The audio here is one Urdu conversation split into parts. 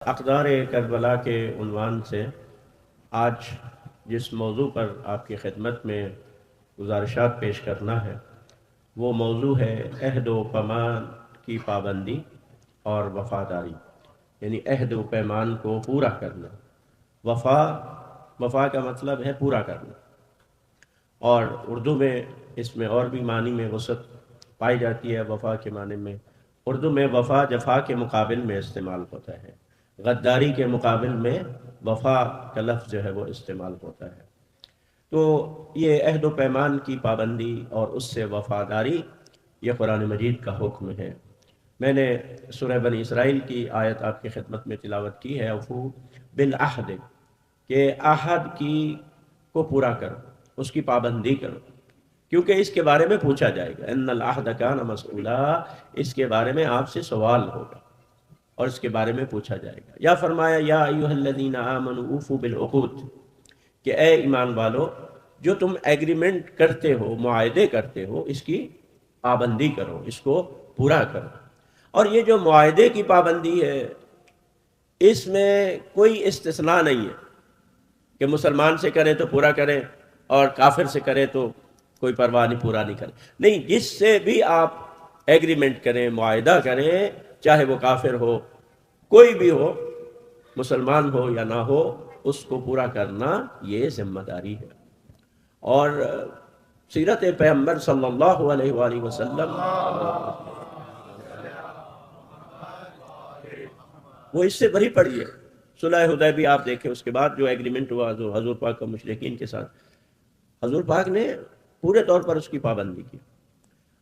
اقدار کربلا کے عنوان سے آج جس موضوع پر آپ کی خدمت میں گزارشات پیش کرنا ہے وہ موضوع ہے عہد و پیمان کی پابندی اور وفاداری، یعنی عہد و پیمان کو پورا کرنا۔ وفا کا مطلب ہے پورا کرنا، اور اردو میں اس میں اور بھی معنی میں وسعت پائی جاتی ہے۔ وفا کے معنی میں اردو میں وفا جفا کے مقابل میں استعمال ہوتا ہے، غداری کے مقابل میں وفا کا لفظ جو ہے وہ استعمال ہوتا ہے۔ تو یہ عہد و پیمان کی پابندی اور اس سے وفاداری، یہ قرآن مجید کا حکم ہے۔ میں نے سورہ بنی اسرائیل کی آیت آپ کی خدمت میں تلاوت کی ہے، اوفو بالعہد، کہ عہد کو پورا کرو، اس کی پابندی کرو، کیونکہ اس کے بارے میں پوچھا جائے گا۔ ان العہد کان مسئولا، اس کے بارے میں آپ سے سوال ہوگا اور اس کے بارے میں پوچھا جائے گا۔ یا فرمایا یا ایھا الذین آمنوا اوفوا بالعقود، کہ اے ایمان والو جو تم ایگریمنٹ کرتے ہو، معاہدے کرتے ہو، اس کی پابندی کرو، اس کو پورا کرو۔ اور یہ جو معاہدے کی پابندی ہے، اس میں کوئی استثناء نہیں ہے کہ مسلمان سے کریں تو پورا کریں اور کافر سے کریں تو کوئی پرواہ نہیں، پورا نہیں کریں۔ نہیں، جس سے بھی آپ ایگریمنٹ کریں، معاہدہ کریں، چاہے وہ کافر ہو، کوئی بھی ہو، مسلمان ہو یا نہ ہو، اس کو پورا کرنا یہ ذمہ داری ہے۔ اور سیرت پیغمبر صلی اللہ علیہ وآلہ وسلم وہ اس سے بری پڑی ہے۔ صلح حدیبیہ آپ دیکھیں، اس کے بعد جو ایگریمنٹ ہوا جو حضور پاک کا مشرکین کے ساتھ، حضور پاک نے پورے طور پر اس کی پابندی کی۔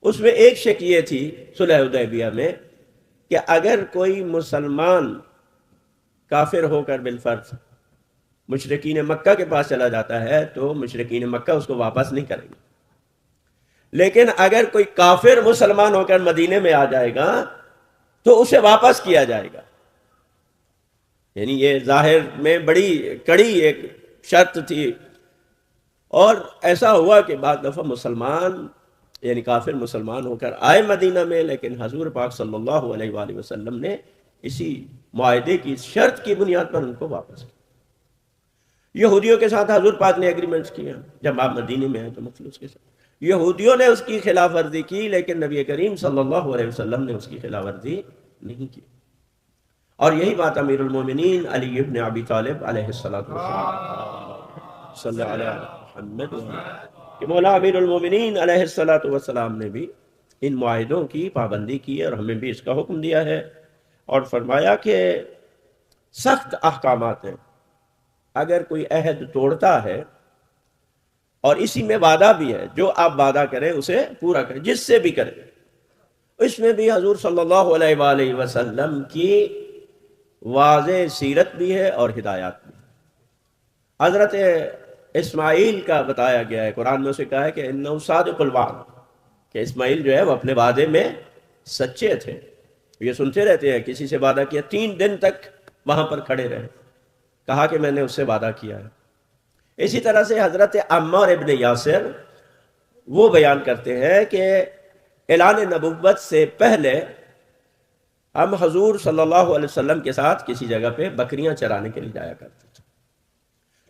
اس میں ایک شک یہ تھی صلح حدیبیہ میں کہ اگر کوئی مسلمان کافر ہو کر بالفرض مشرکین مکہ کے پاس چلا جاتا ہے تو مشرکین مکہ اس کو واپس نہیں کریں گے، لیکن اگر کوئی کافر مسلمان ہو کر مدینے میں آ جائے گا تو اسے واپس کیا جائے گا۔ یعنی یہ ظاہر میں بڑی کڑی ایک شرط تھی، اور ایسا ہوا کہ بعض دفعہ مسلمان یعنی کافر مسلمان ہو کر آئے مدینہ میں، لیکن حضور پاک صلی اللہ علیہ وآلہ وسلم نے اسی معاہدے کی شرط کی بنیاد پر ان کو واپس کیا۔ یہودیوں کے ساتھ حضور پاک نے ایگریمنٹس کیا، جب آپ مدینے میں آئے تو مخلص کے ساتھ یہودیوں نے اس کی خلاف ورزی کی، لیکن نبی کریم صلی اللہ علیہ وسلم نے اس کی خلاف ورزی نہیں کی۔ اور یہی بات امیر المومنین علی ابن ابی طالب علیہ الصلوۃ والسلام صلی اللہ علیہ محمد، کہ مولا امیر المومنین علیہ الصلوۃ والسلام نے بھی ان معاہدوں کی پابندی کی ہے، اور ہمیں بھی اس کا حکم دیا ہے، اور فرمایا کہ سخت احکامات ہیں۔ اگر کوئی عہد توڑتا ہے، اور اسی میں وعدہ بھی ہے، جو آپ وعدہ کریں اسے پورا کریں، جس سے بھی کریں، اس میں بھی حضور صلی اللہ علیہ وآلہ وسلم کی واضح سیرت بھی ہے اور ہدایات بھی۔ حضرت اسماعیل کا بتایا گیا ہے، قرآن میں اسے کہا ہے کہ انہ صادق الوعد، کہ اسماعیل جو ہے وہ اپنے وعدے میں سچے تھے۔ یہ سنتے رہتے ہیں، کسی سے وعدہ کیا 3 دن تک وہاں پر کھڑے رہے، کہا کہ میں نے اس سے وعدہ کیا ہے۔ اسی طرح سے حضرت عمار ابن یاسر وہ بیان کرتے ہیں کہ اعلان نبوت سے پہلے ہم حضور صلی اللہ علیہ وسلم کے ساتھ کسی جگہ پہ بکریاں چرانے کے لیے جایا کرتے تھے۔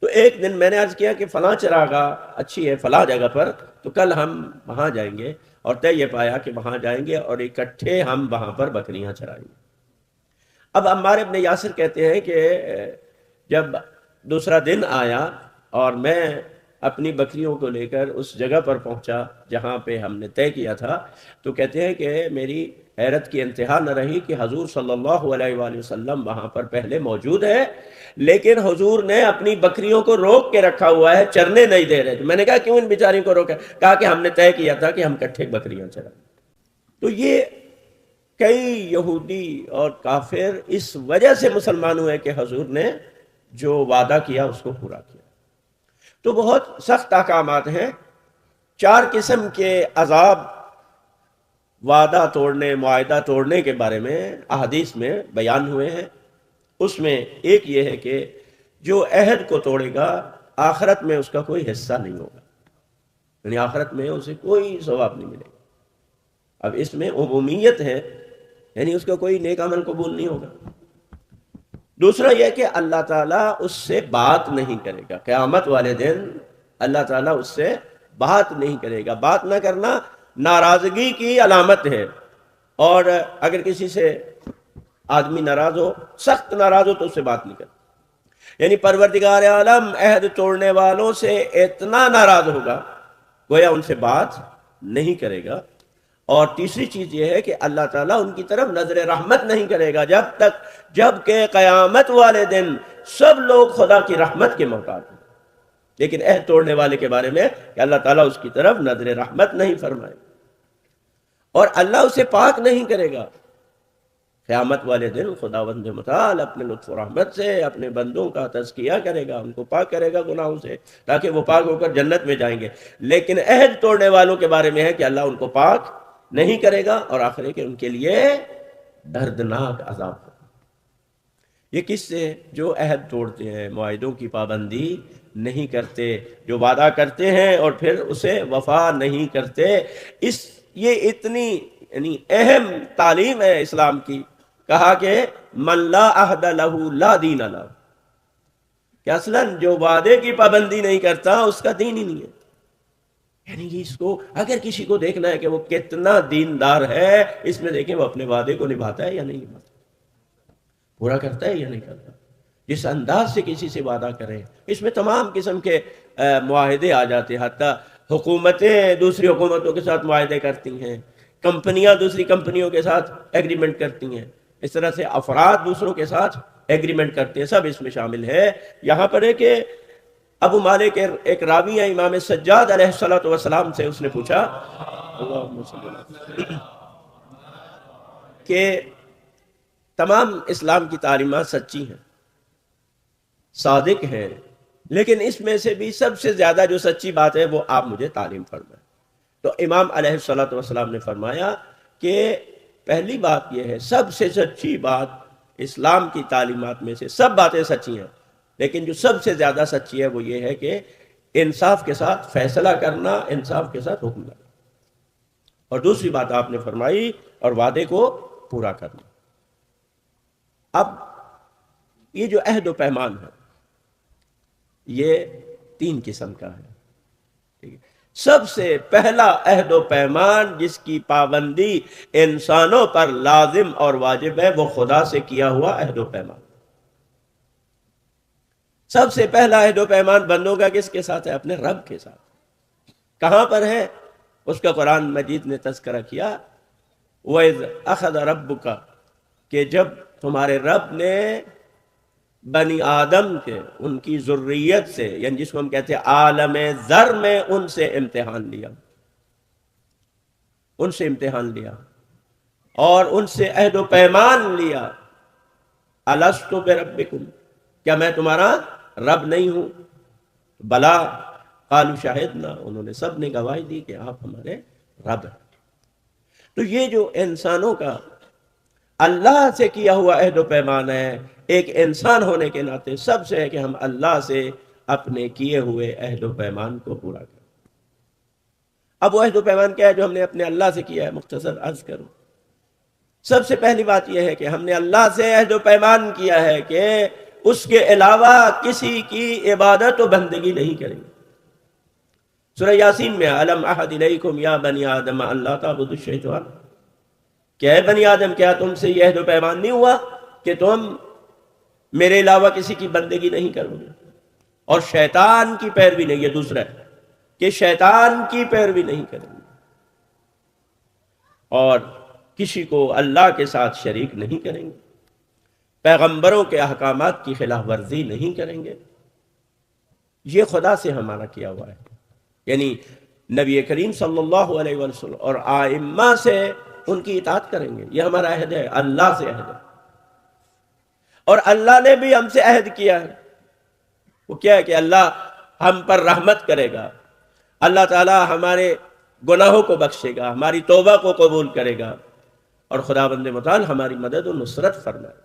تو ایک دن میں نے عرض کیا کہ فلاں چراگاہ اچھی ہے فلاں جگہ پر، تو کل ہم وہاں جائیں گے، اور طے یہ پایا کہ وہاں جائیں گے اور اکٹھے ہم وہاں پر بکریاں چرائیں گے۔ اب عمار ابن یاسر کہتے ہیں کہ جب دوسرا دن آیا اور میں اپنی بکریوں کو لے کر اس جگہ پر پہنچا جہاں پہ ہم نے طے کیا تھا، تو کہتے ہیں کہ میری حیرت کی انتہا نہ رہی کہ حضور صلی اللہ علیہ وآلہ وسلم وہاں پر پہلے موجود ہے، لیکن حضور نے اپنی بکریوں کو روک کے رکھا ہوا ہے، چرنے نہیں دے رہے۔ میں نے کہا کیوں ان بیچاریوں کو روکا؟ کہا کہ ہم نے طے کیا تھا کہ ہم کٹھے بکریاں چرائیں۔ تو یہ کئی یہودی اور کافر اس وجہ سے مسلمان ہوئے کہ حضور نے جو وعدہ کیا اس کو پورا کیا۔ تو بہت سخت احکامات ہیں۔ 4 قسم کے عذاب وعدہ توڑنے، معاہدہ توڑنے کے بارے میں احادیث میں بیان ہوئے ہیں۔ اس میں ایک یہ ہے کہ جو عہد کو توڑے گا آخرت میں اس کا کوئی حصہ نہیں ہوگا، یعنی آخرت میں اسے کوئی ثواب نہیں ملے گا۔ اب اس میں عمومیت ہے، یعنی اس کا کوئی نیک عمل قبول نہیں ہوگا۔ دوسرا یہ کہ اللہ تعالیٰ اس سے بات نہیں کرے گا قیامت والے دن، اللہ تعالیٰ اس سے بات نہیں کرے گا۔ بات نہ کرنا ناراضگی کی علامت ہے، اور اگر کسی سے آدمی ناراض ہو، سخت ناراض ہو، تو اس سے بات نہیں کرتا۔ یعنی پروردگار عالم عہد توڑنے والوں سے اتنا ناراض ہوگا گویا ان سے بات نہیں کرے گا۔ اور تیسری چیز یہ ہے کہ اللہ تعالیٰ ان کی طرف نظر رحمت نہیں کرے گا جب کہ قیامت والے دن سب لوگ خدا کی رحمت کے محتاج ہیں، لیکن عہد توڑنے والے کے بارے میں کہ اللہ تعالیٰ اس کی طرف نظر رحمت نہیں فرمائے اور اللہ اسے پاک نہیں کرے گا۔ قیامت والے دن خداوند متعال اپنے لطف و رحمت سے اپنے بندوں کا تزکیہ کرے گا، ان کو پاک کرے گا گناہوں سے، تاکہ وہ پاک ہو کر جنت میں جائیں گے۔ لیکن عہد توڑنے والوں کے بارے میں ہے کہ اللہ ان کو پاک نہیں کرے گا، اور آخر ہے کہ ان کے لیے دردناک عذاب ہوگا۔ یہ کس سے؟ جو عہد توڑتے ہیں، معاہدوں کی پابندی نہیں کرتے، جو وعدہ کرتے ہیں اور پھر اسے وفا نہیں کرتے۔ یہ اتنی یعنی اہم تعلیم ہے اسلام کی، کہا کہ من لا عہد لہ لا دین لہ، کہ اصلاً جو وعدے کی پابندی نہیں کرتا اس کا دین ہی نہیں ہے۔ یعنی اس کو اگر کسی کو دیکھنا ہے کہ وہ کتنا دیندار ہے، اس میں دیکھیں وہ اپنے وعدے کو نبھاتا ہے یا نہیں نبھاتا، پورا کرتا ہے یا نہیں کرتا۔ جس انداز سے کسی سے وعدہ کریں، اس میں تمام قسم کے معاہدے آ جاتے ہیں، حتیٰ حکومتیں دوسری حکومتوں کے ساتھ معاہدے کرتی ہیں، کمپنیاں دوسری کمپنیوں کے ساتھ ایگریمنٹ کرتی ہیں، اس طرح سے افراد دوسروں کے ساتھ ایگریمنٹ کرتے ہیں، سب اس میں شامل ہے۔ یہاں پر ہے کہ ابو مالک ایک راوی ہے امام سجاد علیہ السلام سے، اس نے پوچھا کہ تمام اسلام کی تعلیمات سچی ہیں، صادق ہیں، لیکن اس میں سے بھی سب سے زیادہ جو سچی بات ہے وہ آپ مجھے تعلیم فرمائیں۔ تو امام علیہ السلام نے فرمایا کہ پہلی بات یہ ہے، سب سے سچی بات اسلام کی تعلیمات میں سے سب باتیں سچی ہیں، لیکن جو سب سے زیادہ سچی ہے وہ یہ ہے کہ انصاف کے ساتھ فیصلہ کرنا، انصاف کے ساتھ حکم کرنا، اور دوسری بات آپ نے فرمائی اور وعدے کو پورا کرنا۔ اب یہ جو عہد و پیمان ہے یہ 3 قسم کا ہے، ٹھیک ہے؟ سب سے پہلا عہد و پیمان جس کی پابندی انسانوں پر لازم اور واجب ہے وہ خدا سے کیا ہوا عہد و پیمان۔ سب سے پہلا عہد و پیمان بندوں کا کس کے ساتھ ہے؟ اپنے رب کے ساتھ۔ کہاں پر ہے؟ اس کا قرآن مجید نے تذکرہ کیا، وَإِذْ أَخَذَ رَبُّكَ، کہ جب تمہارے رب نے بنی آدم کے، ان کی ذریت سے، یعنی جس کو ہم کہتے ہیں عالم ذر میں، ان سے امتحان لیا، ان سے امتحان لیا اور ان سے عہد و پیمان لیا، الست بربکم، کیا میں تمہارا رب نہیں ہوں؟ بلا قالوا شہدنا، انہوں نے سب نے گواہی دی کہ آپ ہمارے رب ہیں۔ تو یہ جو انسانوں کا اللہ سے کیا ہوا عہد و پیمان ہے، ایک انسان ہونے کے ناطے سب سے ہے کہ ہم اللہ سے اپنے کیے ہوئے عہد و پیمان کو پورا کریں۔ اب وہ عہد و پیمان کیا ہے جو ہم نے اپنے اللہ سے کیا ہے؟ مختصر عرض کروں، سب سے پہلی بات یہ ہے کہ ہم نے اللہ سے عہد و پیمان کیا ہے کہ اس کے علاوہ کسی کی عبادت و بندگی نہیں کریں گے۔ سورہ یاسین میں الم اعہد الیکم یا بنی آدم ان لا تعبدوا الشیطان، کہ اے بنی آدم کیا تم سے یہ عہد و پیمان نہیں ہوا کہ تم میرے علاوہ کسی کی بندگی نہیں کرو گے اور شیطان کی پیروی نہیں، یہ دوسرا ہے کہ شیطان کی پیروی نہیں کریں گے اور کسی کو اللہ کے ساتھ شریک نہیں کریں گے، پیغمبروں کے احکامات کی خلاف ورزی نہیں کریں گے۔ یہ خدا سے ہمارا کیا ہوا ہے، یعنی نبی کریم صلی اللہ علیہ وسلم اور ائمہ سے ان کی اطاعت کریں گے، یہ ہمارا عہد ہے، اللہ سے عہد ہے۔ اور اللہ نے بھی ہم سے عہد کیا ہے، وہ کیا ہے کہ اللہ ہم پر رحمت کرے گا، اللہ تعالی ہمارے گناہوں کو بخشے گا، ہماری توبہ کو قبول کرے گا، اور خداوند متعال ہماری مدد و نصرت فرمائے۔